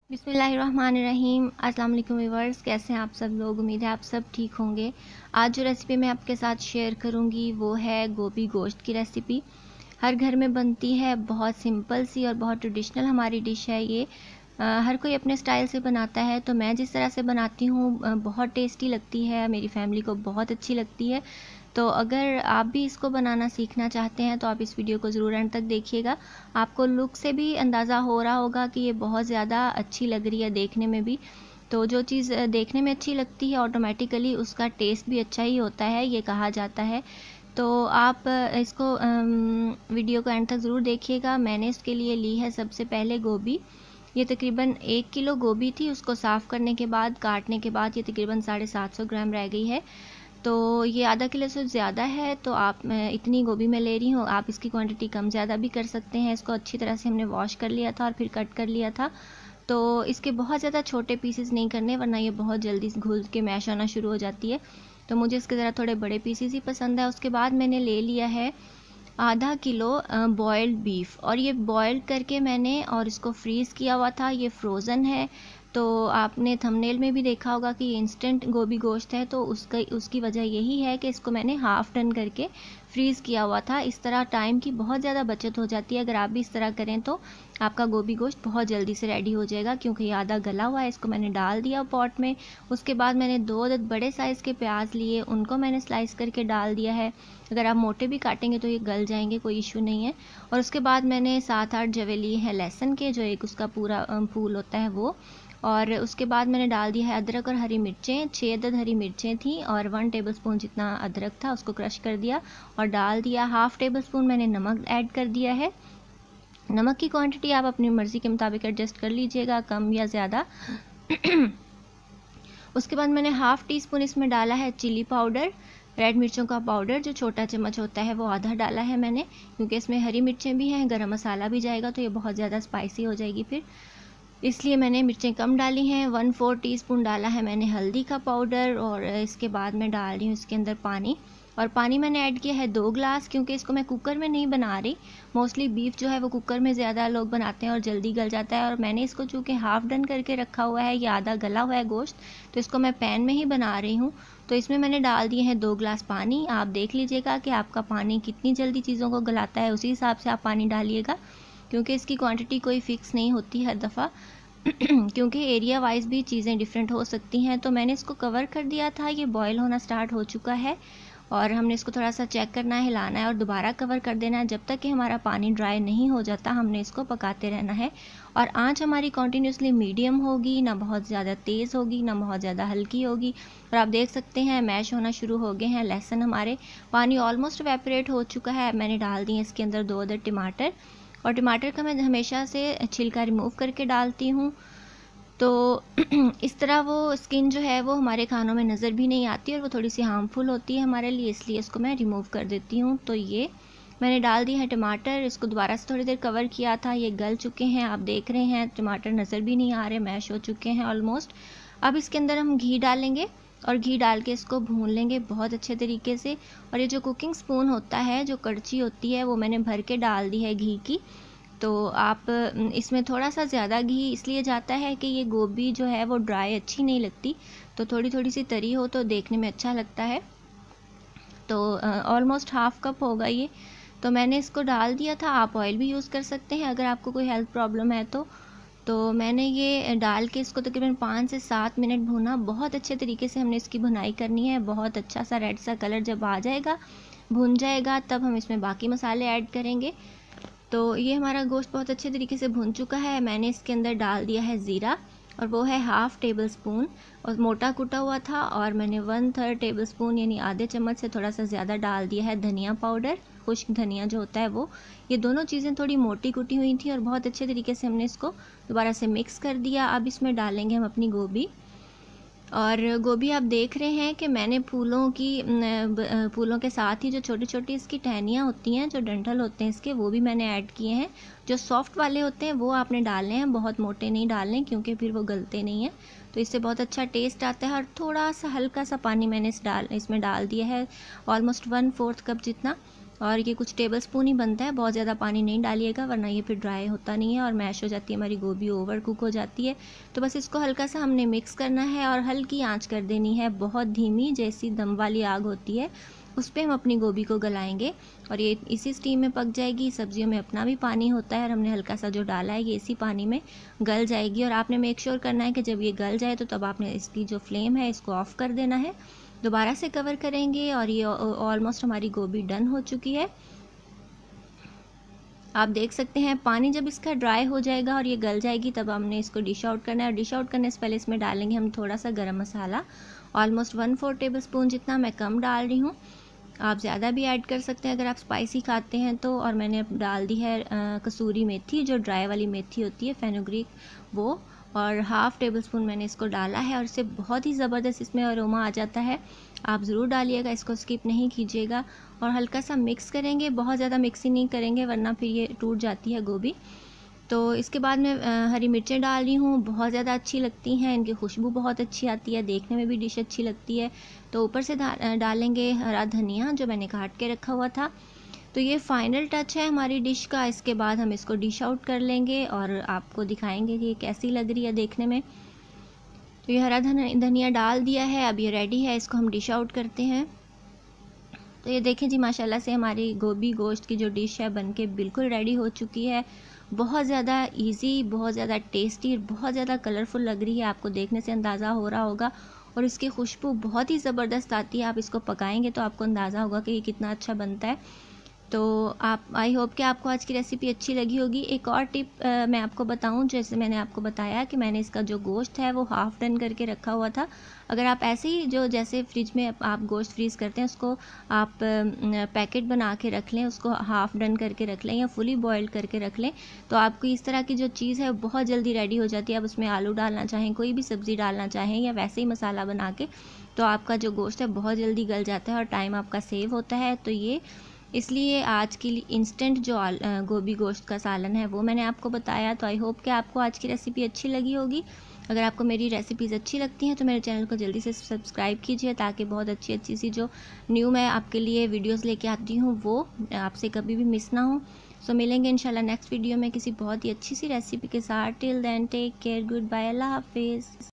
बिस्मिल्लाहिर्रहमानिर्रहीम। अस्सलाम वालेकुम व्यूअर्स, कैसे हैं आप सब लोग। उम्मीद है आप सब ठीक होंगे। आज जो रेसिपी मैं आपके साथ शेयर करूंगी वो है गोभी गोश्त की रेसिपी। हर घर में बनती है, बहुत सिंपल सी और बहुत ट्रेडिशनल हमारी डिश है ये। हर कोई अपने स्टाइल से बनाता है, तो मैं जिस तरह से बनाती हूँ बहुत टेस्टी लगती है, मेरी फैमिली को बहुत अच्छी लगती है। तो अगर आप भी इसको बनाना सीखना चाहते हैं तो आप इस वीडियो को ज़रूर एंड तक देखिएगा। आपको लुक से भी अंदाज़ा हो रहा होगा कि ये बहुत ज़्यादा अच्छी लग रही है देखने में भी। तो जो चीज़ देखने में अच्छी लगती है ऑटोमेटिकली उसका टेस्ट भी अच्छा ही होता है, ये कहा जाता है। तो आप इसको वीडियो को एंड तक ज़रूर देखिएगा। मैंने इसके लिए ली है सबसे पहले गोभी। ये तकरीबन 1 किलो गोभी थी। उसको साफ़ करने के बाद, काटने के बाद ये तकरीबन 750 ग्राम रह गई है। तो ये आधा किलो से ज़्यादा है, तो आप इतनी गोभी मैं ले रही हूँ। आप इसकी क्वांटिटी कम ज़्यादा भी कर सकते हैं। इसको अच्छी तरह से हमने वॉश कर लिया था और फिर कट कर लिया था। तो इसके बहुत ज़्यादा छोटे पीसेस नहीं करने, वरना ये बहुत जल्दी घुल के मैश होना शुरू हो जाती है। तो मुझे इसके ज़रा थोड़े बड़े पीसेस ही पसंद है। उसके बाद मैंने ले लिया है आधा किलो बॉयल्ड बीफ, और ये बॉयल करके मैंने और इसको फ्रीज़ किया हुआ था। ये फ्रोज़न है। तो आपने थंबनेल में भी देखा होगा कि ये इंस्टेंट गोभी गोश्त है, तो उसकी वजह यही है कि इसको मैंने हाफ़ डन करके फ्रीज़ किया हुआ था। इस तरह टाइम की बहुत ज़्यादा बचत हो जाती है। अगर आप भी इस तरह करें तो आपका गोभी गोश्त बहुत जल्दी से रेडी हो जाएगा। क्योंकि ये आधा गला हुआ है, इसको मैंने डाल दिया पॉट में। उसके बाद मैंने 2 अदद बड़े साइज़ के प्याज लिए, उनको मैंने स्लाइस करके डाल दिया है। अगर आप मोटे भी काटेंगे तो ये गल जाएंगे, कोई इशू नहीं है। और उसके बाद मैंने 7-8 जवे लिए हैं लहसुन के, जो एक उसका पूरा फूल होता है वो। और उसके बाद मैंने डाल दिया है अदरक और हरी मिर्चें। 6 अदद हरी मिर्चें थी और 1 टेबलस्पून जितना अदरक था, उसको क्रश कर दिया और डाल दिया। हाफ़ टेबलस्पून मैंने नमक ऐड कर दिया है। नमक की क्वांटिटी आप अपनी मर्ज़ी के मुताबिक एडजस्ट कर लीजिएगा, कम या ज़्यादा। उसके बाद मैंने हाफ़ टी स्पून इसमें डाला है चिली पाउडर। रेड मिर्चों का पाउडर जो छोटा चम्मच होता है वो आधा डाला है मैंने, क्योंकि इसमें हरी मिर्चें भी हैं। गरम मसाला भी जाएगा तो ये बहुत ज़्यादा स्पाइसी हो जाएगी फिर, इसलिए मैंने मिर्चें कम डाली हैं। 1/4 टीस्पून डाला है मैंने हल्दी का पाउडर। और इसके बाद मैं डाल रही हूँ इसके अंदर पानी। और पानी मैंने ऐड किया है 2 ग्लास, क्योंकि इसको मैं कुकर में नहीं बना रही। मोस्टली बीफ जो है वो कुकर में ज़्यादा लोग बनाते हैं और जल्दी गल जाता है। और मैंने इसको चूँकि हाफ़ डन करके रखा हुआ है, ये आधा गला हुआ है गोश्त, तो इसको मैं पैन में ही बना रही हूँ। तो इसमें मैंने डाल दिए हैं 2 ग्लास पानी। आप देख लीजिएगा कि आपका पानी कितनी जल्दी चीज़ों को गलाता है, उसी हिसाब से आप पानी डालिएगा, क्योंकि इसकी क्वांटिटी कोई फ़िक्स नहीं होती हर दफ़ा। क्योंकि एरिया वाइज भी चीज़ें डिफरेंट हो सकती हैं। तो मैंने इसको कवर कर दिया था। ये बॉयल होना स्टार्ट हो चुका है और हमने इसको थोड़ा सा चेक करना है, हिलाना है और दोबारा कवर कर देना है। जब तक कि हमारा पानी ड्राई नहीं हो जाता हमने इसको पकाते रहना है। और आंच हमारी कंटिन्यूसली मीडियम होगी, ना बहुत ज़्यादा तेज़ होगी ना बहुत ज़्यादा हल्की होगी। और आप देख सकते हैं मैश होना शुरू हो गए हैं लहसुन हमारे। पानी ऑलमोस्ट एवेपोरेट हो चुका है। मैंने डाल दिए इसके अंदर 2 अदद टमाटर, और टमाटर का मैं हमेशा से छिलका रिमूव करके डालती हूँ। तो इस तरह वो स्किन जो है वो हमारे खानों में नज़र भी नहीं आती और वो थोड़ी सी हार्मफुल होती है हमारे लिए, इसलिए इसको मैं रिमूव कर देती हूँ। तो ये मैंने डाल दिया है टमाटर। इसको दोबारा से थोड़ी देर कवर किया था। ये गल चुके हैं, आप देख रहे हैं टमाटर नज़र भी नहीं आ रहे, मैश हो चुके हैं ऑलमोस्ट। अब इसके अंदर हम घी डालेंगे और घी डाल के इसको भून लेंगे बहुत अच्छे तरीके से। और ये जो कुकिंग स्पून होता है, जो कड़छी होती है, वो मैंने भर के डाल दी है घी की। तो आप इसमें थोड़ा सा ज़्यादा घी इसलिए जाता है कि ये गोभी जो है वो ड्राई अच्छी नहीं लगती, तो थोड़ी थोड़ी सी तरी हो तो देखने में अच्छा लगता है। तो ऑलमोस्ट हाफ़ कप होगा ये। तो मैंने इसको डाल दिया था। आप ऑयल भी यूज़ कर सकते हैं अगर आपको कोई हेल्थ प्रॉब्लम है तो मैंने ये डाल के इसको तकरीबन 5 से 7 मिनट भूना। बहुत अच्छे तरीके से हमने इसकी भुनाई करनी है। बहुत अच्छा सा रेड सा कलर जब आ जाएगा, भुन जाएगा, तब हम इसमें बाकी मसाले ऐड करेंगे। तो ये हमारा गोश्त बहुत अच्छे तरीके से भुन चुका है। मैंने इसके अंदर डाल दिया है ज़ीरा, और वो है हाफ़ टेबल स्पून, और मोटा कुटा हुआ था। और मैंने 1/3 टेबल स्पून यानी आधे चम्मच से थोड़ा सा ज़्यादा डाल दिया है धनिया पाउडर, खुश्क धनिया जो होता है वो। ये दोनों चीज़ें थोड़ी मोटी कुटी हुई थी और बहुत अच्छे तरीके से हमने इसको दोबारा से मिक्स कर दिया। अब इसमें डालेंगे हम अपनी गोभी। और गोभी आप देख रहे हैं कि मैंने फूलों के साथ ही जो छोटी छोटी इसकी टहनियाँ होती हैं, जो डंठल होते हैं इसके, वो भी मैंने ऐड किए हैं। जो सॉफ्ट वाले होते हैं वो आपने डालने हैं, बहुत मोटे नहीं डालने, क्योंकि फिर वो गलते नहीं हैं। तो इससे बहुत अच्छा टेस्ट आता है। और थोड़ा सा हल्का सा पानी मैंने इसमें डाल दिया है, ऑलमोस्ट 1/4 कप जितना। और ये कुछ टेबल स्पून ही बनता है, बहुत ज़्यादा पानी नहीं डालिएगा वरना ये फिर ड्राई होता नहीं है और मैश हो जाती है हमारी गोभी, ओवर कुक हो जाती है। तो बस इसको हल्का सा हमने मिक्स करना है और हल्की आंच कर देनी है, बहुत धीमी, जैसी दम वाली आग होती है उस पर हम अपनी गोभी को गलाएंगे और ये इसी स्टीम में पक जाएगी। सब्जियों में अपना भी पानी होता है और हमने हल्का सा जो डाला है ये इसी पानी में गल जाएगी। और आपने मेक श्योर करना है कि जब ये गल जाए तो तब आपने इसकी जो फ्लेम है इसको ऑफ़ कर देना है। दोबारा से कवर करेंगे और ये ऑलमोस्ट हमारी गोभी डन हो चुकी है। आप देख सकते हैं पानी जब इसका ड्राई हो जाएगा और ये गल जाएगी तब हमने इसको डिश आउट करना है। और डिश आउट करने से पहले इसमें डालेंगे हम थोड़ा सा गरम मसाला, ऑलमोस्ट 1/4 टेबल स्पून जितना, मैं कम डाल रही हूँ, आप ज़्यादा भी ऐड कर सकते हैं अगर आप स्पाइसी खाते हैं तो। और मैंने डाल दी है कसूरी मेथी, जो ड्राई वाली मेथी होती है, फेनुग्रीक, वो, और 1/2 टेबल स्पून मैंने इसको डाला है और इससे बहुत ही ज़बरदस्त इसमें अरोमा आ जाता है। आप ज़रूर डालिएगा, इसको स्किप नहीं कीजिएगा। और हल्का सा मिक्स करेंगे, बहुत ज़्यादा मिक्सिंग नहीं करेंगे वरना फिर ये टूट जाती है गोभी। तो इसके बाद मैं हरी मिर्चें डाल रही हूँ, बहुत ज़्यादा अच्छी लगती हैं, इनकी खुशबू बहुत अच्छी आती है, देखने में भी डिश अच्छी लगती है। तो ऊपर से डालेंगे हरा धनिया जो मैंने काट के रखा हुआ था। तो ये फाइनल टच है हमारी डिश का। इसके बाद हम इसको डिश आउट कर लेंगे और आपको दिखाएंगे कि ये कैसी लग रही है देखने में। तो ये हरा धनिया डाल दिया है, अब ये रेडी है, इसको हम डिश आउट करते हैं। तो ये देखें जी, माशाल्लाह से हमारी गोभी गोश्त की जो डिश है बनके बिल्कुल रेडी हो चुकी है। बहुत ज़्यादा इजी, बहुत ज़्यादा टेस्टी, बहुत ज़्यादा कलरफुल लग रही है, आपको देखने से अंदाज़ा हो रहा होगा। और इसकी खुशबू बहुत ही ज़बरदस्त आती है, आप इसको पकाएंगे तो आपको अंदाज़ा होगा कि ये कितना अच्छा बनता है। तो आप, आई होप कि आपको आज की रेसिपी अच्छी लगी होगी। एक और टिप मैं आपको बताऊं, जैसे मैंने आपको बताया कि मैंने इसका जो गोश्त है वो हाफ़ डन करके रखा हुआ था। अगर आप ऐसे ही जो जैसे फ्रिज में आप गोश्त फ्रीज़ करते हैं उसको आप पैकेट बना के रख लें, उसको हाफ़ डन करके रख लें या फुली बॉइल्ड करके रख लें, तो आपको इस तरह की जो चीज़ है बहुत जल्दी रेडी हो जाती है। आप उसमें आलू डालना चाहें, कोई भी सब्ज़ी डालना चाहें या वैसे ही मसाला बना के, तो आपका जो गोश्त है बहुत जल्दी गल जाता है और टाइम आपका सेव होता है। तो ये इसलिए आज की इंस्टेंट जो गोभी गोश्त का सालन है वो मैंने आपको बताया। तो आई होप कि आपको आज की रेसिपी अच्छी लगी होगी। अगर आपको मेरी रेसिपीज़ अच्छी लगती हैं तो मेरे चैनल को जल्दी से सब्सक्राइब कीजिए, ताकि बहुत अच्छी अच्छी सी जो न्यू मैं आपके लिए वीडियोस लेके आती हूँ वो आपसे कभी भी मिस ना हो। सो मिलेंगे इंशाल्लाह नेक्स्ट वीडियो में किसी बहुत ही अच्छी सी रेसिपी के साथ। Till then take care, good bye, अल्लाह हाफिज़।